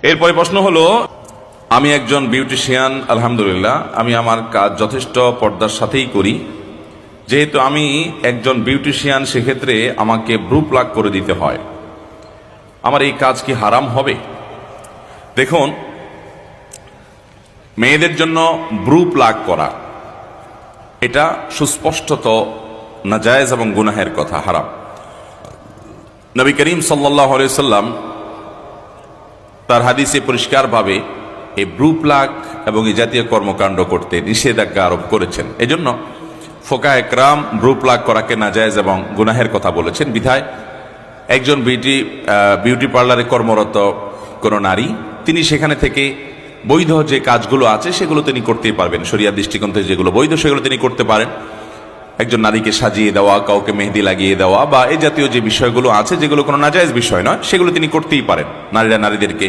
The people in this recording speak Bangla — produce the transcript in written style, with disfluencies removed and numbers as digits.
এরপরে প্রশ্ন হলো, আমি একজন বিউটিশিয়ান, আলহামদুলিল্লাহ আমি আমার কাজ যথেষ্ট পর্দার সাথেই করি। যেহেতু আমি একজন বিউটিশিয়ান, সেক্ষেত্রে আমাকে ব্রু প্লাগ করে দিতে হয়, আমার এই কাজ কি হারাম হবে? দেখুন, মেয়েদের জন্য ব্রু প্লাগ করা এটা সুস্পষ্টত নাজায়েজ এবং গুনাহের কথা, হারাম। নবী করিম সাল্লাল্লাহু আলাইহি সাল্লাম তার হাদিসে পরিষ্কারভাবে এই ব্রু প্লাগ এবং এই জাতীয় কর্মকাণ্ড করতে নিষেধাজ্ঞা আরোপ করেছেন। এজন্য ফোকাহে কেরাম ব্রু প্লাগ করাকে নাজায়েজ এবং গুনাহের কথা বলেছেন। বিধায় একজন বিউটি পার্লারে কর্মরত কোনো নারী, তিনি সেখানে থেকে বৈধ যে কাজগুলো আছে সেগুলো তিনি করতেই পারবেন। শরিয়ার দৃষ্টিকোণ থেকে যেগুলো বৈধ সেগুলো তিনি করতে পারেন। একজন নারীকে সাজিয়ে দেওয়া, কাউকে মেহেদি লাগিয়ে দেওয়া বা এই জাতীয় যে বিষয়গুলো আছে যেগুলো কোনো নাজায়েজ বিষয় নয়, সেগুলো তিনি করতেই পারেন। নারীরা নারীদেরকে